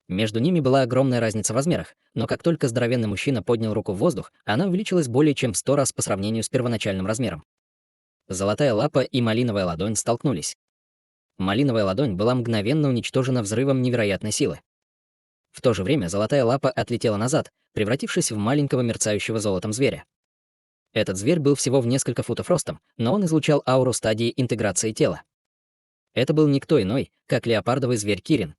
Между ними была огромная разница в размерах, но как только здоровенный мужчина поднял руку в воздух, она увеличилась более чем в 100 раз по сравнению с первоначальным размером. Золотая лапа и малиновая ладонь столкнулись. Малиновая ладонь была мгновенно уничтожена взрывом невероятной силы. В то же время золотая лапа отлетела назад, превратившись в маленького мерцающего золотом зверя. Этот зверь был всего в несколько футов ростом, но он излучал ауру стадии интеграции тела. Это был никто иной, как леопардовый зверь Кирин.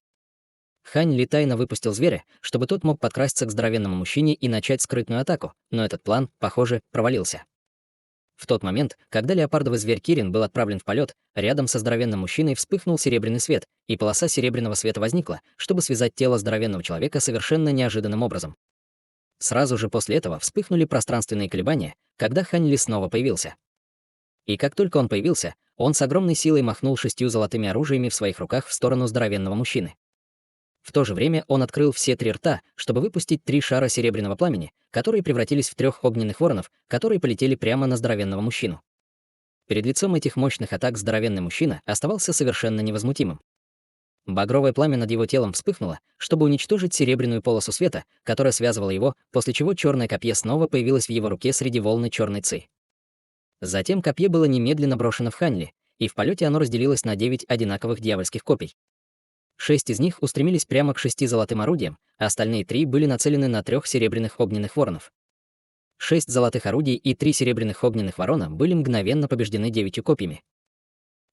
Хань Ли тайно выпустил зверя, чтобы тот мог подкрасться к здоровенному мужчине и начать скрытную атаку, но этот план, похоже, провалился. В тот момент, когда леопардовый зверь Кирин был отправлен в полет, рядом со здоровенным мужчиной вспыхнул серебряный свет, и полоса серебряного света возникла, чтобы связать тело здоровенного человека совершенно неожиданным образом. Сразу же после этого вспыхнули пространственные колебания, когда Хань Ли снова появился. И как только он появился, он с огромной силой махнул 6 золотыми оружиями в своих руках в сторону здоровенного мужчины. В то же время он открыл все 3 рта, чтобы выпустить 3 шара серебряного пламени, которые превратились в 3 огненных воронов, которые полетели прямо на здоровенного мужчину. Перед лицом этих мощных атак здоровенный мужчина оставался совершенно невозмутимым. Багровое пламя над его телом вспыхнуло, чтобы уничтожить серебряную полосу света, которая связывала его, после чего черное копье снова появилось в его руке среди волны черной ци. Затем копье было немедленно брошено в Хань Ли, и в полете оно разделилось на 9 одинаковых дьявольских копий. 6 из них устремились прямо к 6 золотым орудиям, а остальные 3 были нацелены на 3 серебряных огненных воронов. 6 золотых орудий и 3 серебряных огненных ворона были мгновенно побеждены 9 копьями.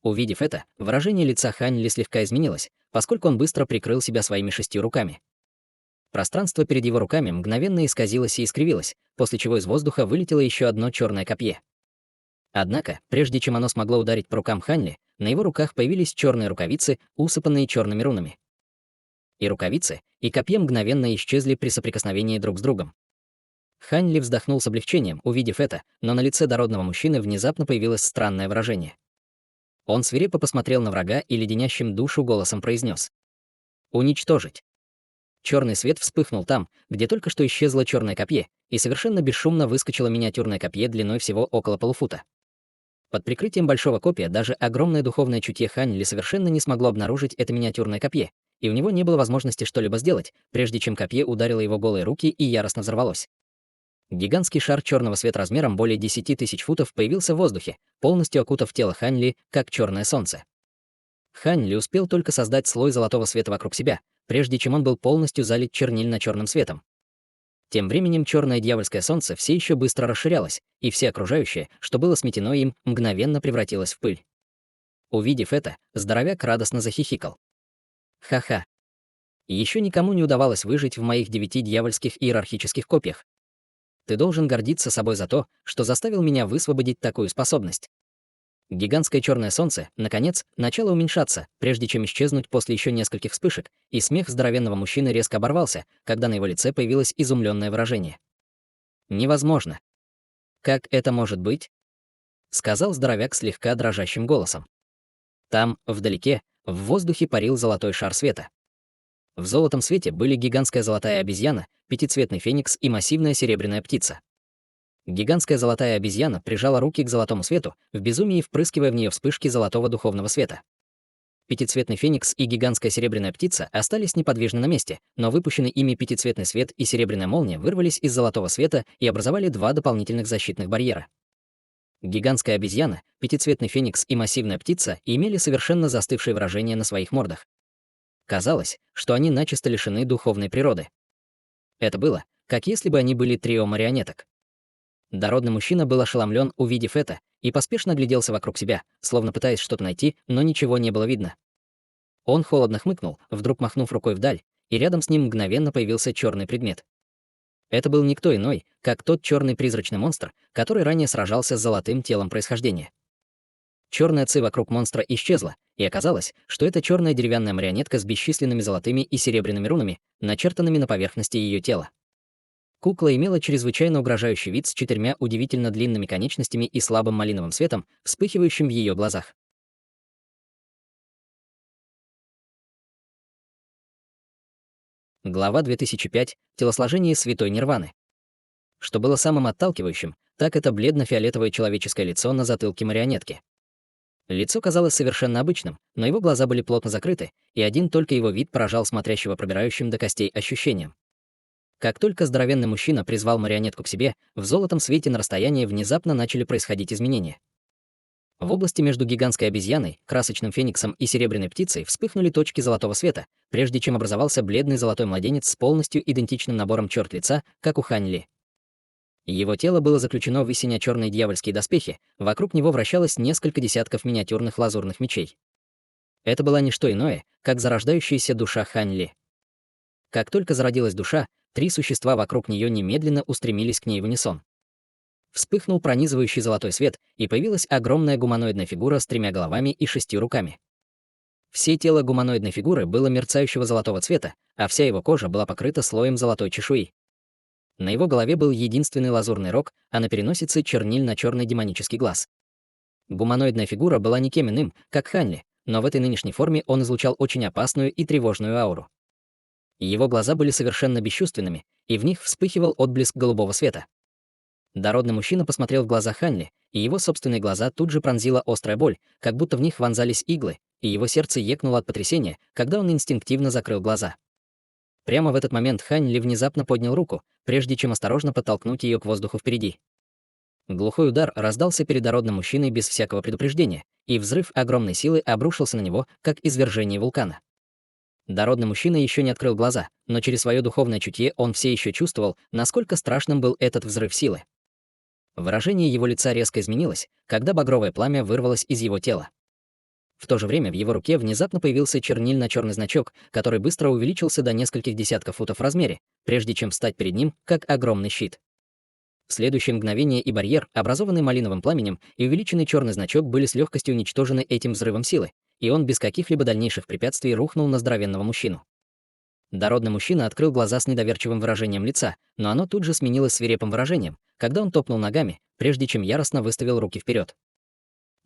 Увидев это, выражение лица Хань Ли слегка изменилось, поскольку он быстро прикрыл себя своими 6 руками. Пространство перед его руками мгновенно исказилось и искривилось, после чего из воздуха вылетело еще одно черное копье. Однако, прежде чем оно смогло ударить по рукам Хань Ли, на его руках появились черные рукавицы, усыпанные черными рунами. И рукавицы, и копье мгновенно исчезли при соприкосновении друг с другом. Хань Ли вздохнул с облегчением, увидев это, но на лице дородного мужчины внезапно появилось странное выражение. Он свирепо посмотрел на врага и леденящим душу голосом произнес: «Уничтожить». Черный свет вспыхнул там, где только что исчезло черное копье, и совершенно бесшумно выскочило миниатюрное копье длиной всего около полуфута. Под прикрытием большого копья даже огромное духовное чутье Хань Ли совершенно не смогло обнаружить это миниатюрное копье, и у него не было возможности что-либо сделать, прежде чем копье ударило его голые руки и яростно взорвалось. Гигантский шар черного света размером более 10 тысяч футов появился в воздухе, полностью окутав тело Хань Ли, как черное солнце. Хань Ли успел только создать слой золотого света вокруг себя, прежде чем он был полностью залит чернильно-черным светом. Тем временем черное дьявольское солнце все еще быстро расширялось, и все окружающее, что было сметено им, мгновенно превратилось в пыль. Увидев это, здоровяк радостно захихикал. «Ха-ха. Еще никому не удавалось выжить в моих 9 дьявольских иерархических копьях. Ты должен гордиться собой за то, что заставил меня высвободить такую способность». Гигантское черное солнце, наконец, начало уменьшаться, прежде чем исчезнуть после еще нескольких вспышек, и смех здоровенного мужчины резко оборвался, когда на его лице появилось изумленное выражение. «Невозможно. Как это может быть?» — сказал здоровяк слегка дрожащим голосом. Там, вдалеке, в воздухе парил золотой шар света. В золотом свете были гигантская золотая обезьяна, пятицветный феникс и массивная серебряная птица. Гигантская золотая обезьяна прижала руки к золотому свету, в безумии впрыскивая в нее вспышки золотого духовного света. Пятицветный феникс и гигантская серебряная птица остались неподвижны на месте, но выпущенный ими пятицветный свет и серебряная молния вырвались из золотого света и образовали два дополнительных защитных барьера. Гигантская обезьяна, пятицветный феникс и массивная птица имели совершенно застывшее выражение на своих мордах. Казалось, что они начисто лишены духовной природы. Это было, как если бы они были трио марионеток. Дородный мужчина был ошеломлен, увидев это, и поспешно гляделся вокруг себя, словно пытаясь что-то найти, но ничего не было видно. Он холодно хмыкнул, вдруг махнув рукой вдаль, и рядом с ним мгновенно появился черный предмет. Это был никто иной, как тот черный призрачный монстр, который ранее сражался с золотым телом происхождения. Черная ци вокруг монстра исчезла, и оказалось, что это черная деревянная марионетка с бесчисленными золотыми и серебряными рунами, начертанными на поверхности ее тела. Кукла имела чрезвычайно угрожающий вид с 4 удивительно длинными конечностями и слабым малиновым светом, вспыхивающим в ее глазах. Глава 2005. Телосложение святой Нирваны. Что было самым отталкивающим, так это бледно-фиолетовое человеческое лицо на затылке марионетки. Лицо казалось совершенно обычным, но его глаза были плотно закрыты, и один только его вид поражал смотрящего пробирающим до костей ощущением. Как только здоровенный мужчина призвал марионетку к себе, в золотом свете на расстоянии внезапно начали происходить изменения. В области между гигантской обезьяной, красочным фениксом и серебряной птицей вспыхнули точки золотого света, прежде чем образовался бледный золотой младенец с полностью идентичным набором черт лица, как у Хань Ли. Его тело было заключено в сине-черные дьявольские доспехи, вокруг него вращалось несколько десятков миниатюрных лазурных мечей. Это была не что иное, как зарождающаяся душа Хань Ли. Как только зародилась душа, 3 существа вокруг нее немедленно устремились к ней в унисон. Вспыхнул пронизывающий золотой свет, и появилась огромная гуманоидная фигура с 3 головами и 6 руками. Все тело гуманоидной фигуры было мерцающего золотого цвета, а вся его кожа была покрыта слоем золотой чешуи. На его голове был единственный лазурный рог, а на переносице чернильно-черный демонический глаз. Гуманоидная фигура была никем иным, как Хань Ли, но в этой нынешней форме он излучал очень опасную и тревожную ауру. Его глаза были совершенно бесчувственными, и в них вспыхивал отблеск голубого света. Дородный мужчина посмотрел в глаза Хань Ли, и его собственные глаза тут же пронзила острая боль, как будто в них вонзались иглы, и его сердце екнуло от потрясения, когда он инстинктивно закрыл глаза. Прямо в этот момент Хань Ли внезапно поднял руку, прежде чем осторожно подтолкнуть ее к воздуху впереди. Глухой удар раздался перед дородным мужчиной без всякого предупреждения, и взрыв огромной силы обрушился на него, как извержение вулкана. Дородный мужчина еще не открыл глаза, но через свое духовное чутье он все еще чувствовал, насколько страшным был этот взрыв силы. Выражение его лица резко изменилось, когда багровое пламя вырвалось из его тела. В то же время в его руке внезапно появился чернильно-черный значок, который быстро увеличился до нескольких десятков футов в размере, прежде чем встать перед ним, как огромный щит. В следующее мгновение и барьер, образованный малиновым пламенем, и увеличенный черный значок были с легкостью уничтожены этим взрывом силы, и он без каких-либо дальнейших препятствий рухнул на здоровенного мужчину. Дородный мужчина открыл глаза с недоверчивым выражением лица, но оно тут же сменилось свирепым выражением, когда он топнул ногами, прежде чем яростно выставил руки вперед.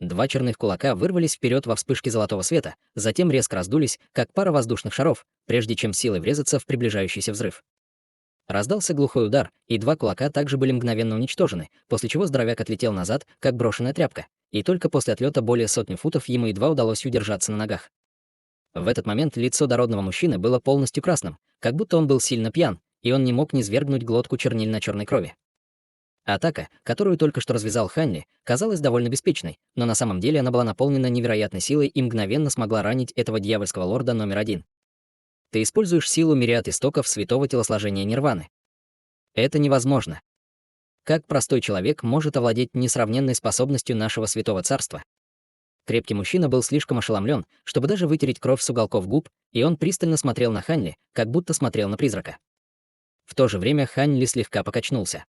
2 черных кулака вырвались вперед во вспышке золотого света, затем резко раздулись, как пара воздушных шаров, прежде чем силой врезаться в приближающийся взрыв. Раздался глухой удар, и 2 кулака также были мгновенно уничтожены, после чего здоровяк отлетел назад, как брошенная тряпка, и только после отлета более сотни футов ему едва удалось удержаться на ногах. В этот момент лицо дородного мужчины было полностью красным, как будто он был сильно пьян, и он не мог низвергнуть глотку чернильно-черной крови. Атака, которую только что развязал Хань Ли, казалась довольно беспечной, но на самом деле она была наполнена невероятной силой и мгновенно смогла ранить этого дьявольского лорда номер 1. Ты используешь силу мириад истоков святого телосложения Нирваны. Это невозможно. Как простой человек может овладеть несравненной способностью нашего святого царства? Крепкий мужчина был слишком ошеломлен, чтобы даже вытереть кровь с уголков губ, и он пристально смотрел на Хань Ли, как будто смотрел на призрака. В то же время Хань Ли слегка покачнулся.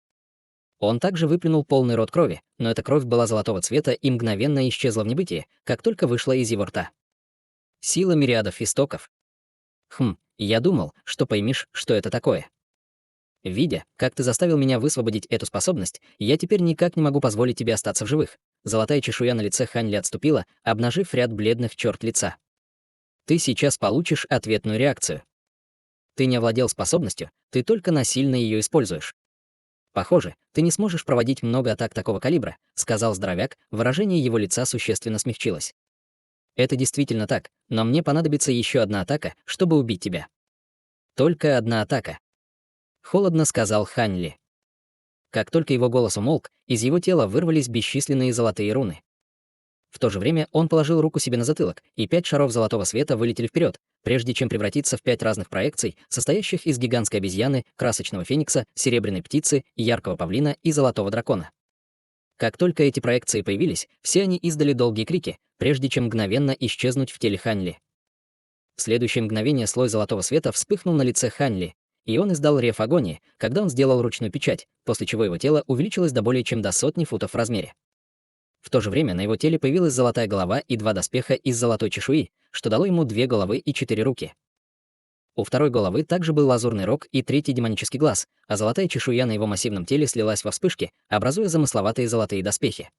Он также выплюнул полный рот крови, но эта кровь была золотого цвета и мгновенно исчезла в небытие, как только вышла из его рта. Сила мириадов истоков. Я думал, что поймешь, что это такое. Видя, как ты заставил меня высвободить эту способность, я теперь никак не могу позволить тебе остаться в живых. Золотая чешуя на лице Хань Ли отступила, обнажив ряд бледных черт лица. Ты сейчас получишь ответную реакцию. Ты не овладел способностью, ты только насильно ее используешь. Похоже, ты не сможешь проводить много атак такого калибра, сказал здоровяк, выражение его лица существенно смягчилось. Это действительно так, но мне понадобится еще одна атака, чтобы убить тебя. Только одна атака. Холодно сказал Хань Ли. Как только его голос умолк, из его тела вырвались бесчисленные золотые руны. В то же время он положил руку себе на затылок, и 5 шаров золотого света вылетели вперед, прежде чем превратиться в 5 разных проекций, состоящих из гигантской обезьяны, красочного феникса, серебряной птицы, яркого павлина и золотого дракона. Как только эти проекции появились, все они издали долгие крики, прежде чем мгновенно исчезнуть в теле Хань Ли. В следующее мгновение слой золотого света вспыхнул на лице Хань Ли, и он издал рев агонии, когда он сделал ручную печать, после чего его тело увеличилось до более чем до 100 футов в размере. В то же время на его теле появилась золотая голова и 2 доспеха из золотой чешуи, что дало ему 2 головы и 4 руки. У второй головы также был лазурный рог и 3-й демонический глаз, а золотая чешуя на его массивном теле слилась во вспышке, образуя замысловатые золотые доспехи.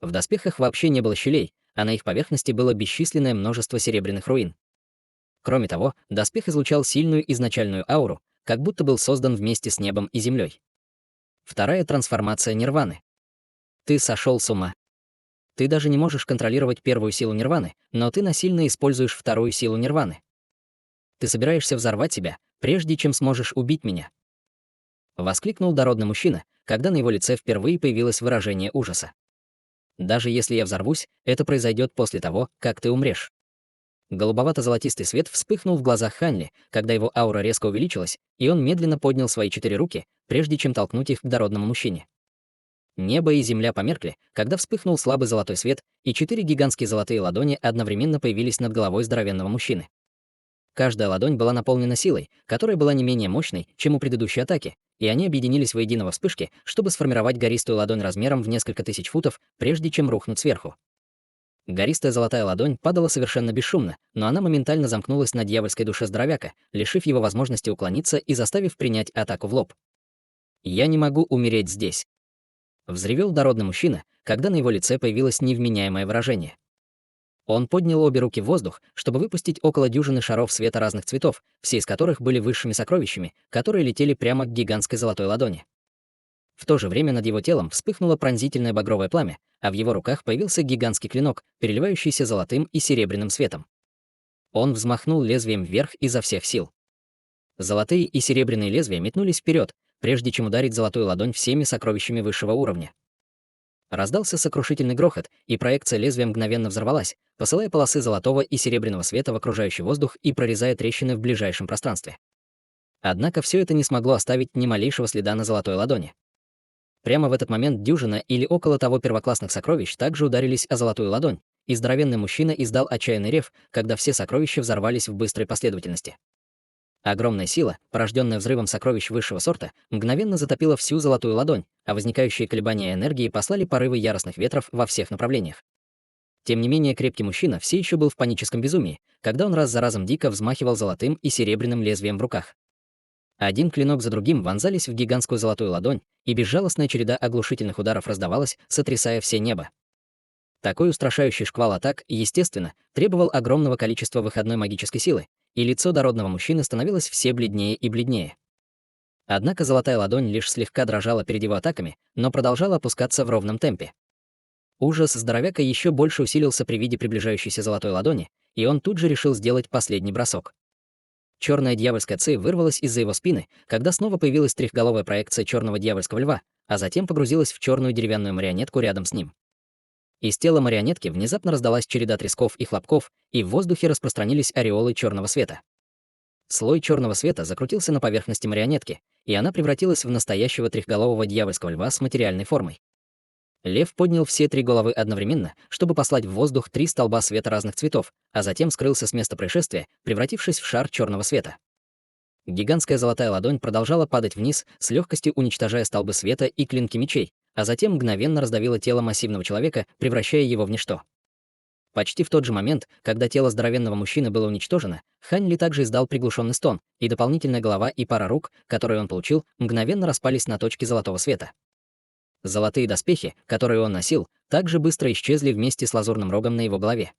В доспехах вообще не было щелей, а на их поверхности было бесчисленное множество серебряных руин. Кроме того, доспех излучал сильную изначальную ауру, как будто был создан вместе с небом и землей. Вторая трансформация нирваны. Ты сошел с ума. Ты даже не можешь контролировать первую силу нирваны, но ты насильно используешь вторую силу нирваны. Ты собираешься взорвать себя, прежде чем сможешь убить меня. Воскликнул дородный мужчина, когда на его лице впервые появилось выражение ужаса. Даже если я взорвусь, это произойдет после того, как ты умрешь. Голубовато-золотистый свет вспыхнул в глазах Хань Ли, когда его аура резко увеличилась, и он медленно поднял свои 4 руки, прежде чем толкнуть их к дородному мужчине. Небо и земля померкли, когда вспыхнул слабый золотой свет, и 4 гигантские золотые ладони одновременно появились над головой здоровенного мужчины. Каждая ладонь была наполнена силой, которая была не менее мощной, чем у предыдущей атаки, и они объединились воедино во вспышке, чтобы сформировать гористую ладонь размером в несколько тысяч футов, прежде чем рухнуть сверху. Гористая золотая ладонь падала совершенно бесшумно, но она моментально замкнулась на дьявольской душе здоровяка, лишив его возможности уклониться и заставив принять атаку в лоб. «Я не могу умереть здесь», — взревел дородный мужчина, когда на его лице появилось невменяемое выражение. Он поднял обе руки в воздух, чтобы выпустить около дюжины шаров света разных цветов, все из которых были высшими сокровищами, которые летели прямо к гигантской золотой ладони. В то же время над его телом вспыхнуло пронзительное багровое пламя, а в его руках появился гигантский клинок, переливающийся золотым и серебряным светом. Он взмахнул лезвием вверх изо всех сил. Золотые и серебряные лезвия метнулись вперед, прежде чем ударить золотую ладонь всеми сокровищами высшего уровня. Раздался сокрушительный грохот, и проекция лезвия мгновенно взорвалась, посылая полосы золотого и серебряного света в окружающий воздух и прорезая трещины в ближайшем пространстве. Однако все это не смогло оставить ни малейшего следа на золотой ладони. Прямо в этот момент дюжина или около того первоклассных сокровищ также ударились о золотую ладонь, и здоровенный мужчина издал отчаянный рев, когда все сокровища взорвались в быстрой последовательности. Огромная сила, порожденная взрывом сокровищ высшего сорта, мгновенно затопила всю золотую ладонь, а возникающие колебания энергии послали порывы яростных ветров во всех направлениях. Тем не менее, крепкий мужчина все еще был в паническом безумии, когда он раз за разом дико взмахивал золотым и серебряным лезвием в руках. Один клинок за другим вонзались в гигантскую золотую ладонь, и безжалостная череда оглушительных ударов раздавалась, сотрясая все небо. Такой устрашающий шквал атак, естественно, требовал огромного количества выходной магической силы, и лицо дородного мужчины становилось все бледнее и бледнее. Однако золотая ладонь лишь слегка дрожала перед его атаками, но продолжала опускаться в ровном темпе. Ужас здоровяка еще больше усилился при виде приближающейся золотой ладони, и он тут же решил сделать последний бросок. Черная дьявольская ци вырвалась из-за его спины, когда снова появилась трехголовая проекция черного дьявольского льва, а затем погрузилась в черную деревянную марионетку рядом с ним. Из тела марионетки внезапно раздалась череда тресков и хлопков, и в воздухе распространились ореолы черного света. Слой черного света закрутился на поверхности марионетки, и она превратилась в настоящего трехголового дьявольского льва с материальной формой. Лев поднял все 3 головы одновременно, чтобы послать в воздух 3 столба света разных цветов, а затем скрылся с места происшествия, превратившись в шар черного света. Гигантская золотая ладонь продолжала падать вниз, с легкостью уничтожая столбы света и клинки мечей, а затем мгновенно раздавила тело массивного человека, превращая его в ничто. Почти в тот же момент, когда тело здоровенного мужчины было уничтожено, Хань Ли также издал приглушенный стон, и дополнительная голова и пара рук, которые он получил, мгновенно распались на точки золотого света. Золотые доспехи, которые он носил, также быстро исчезли вместе с лазурным рогом на его голове.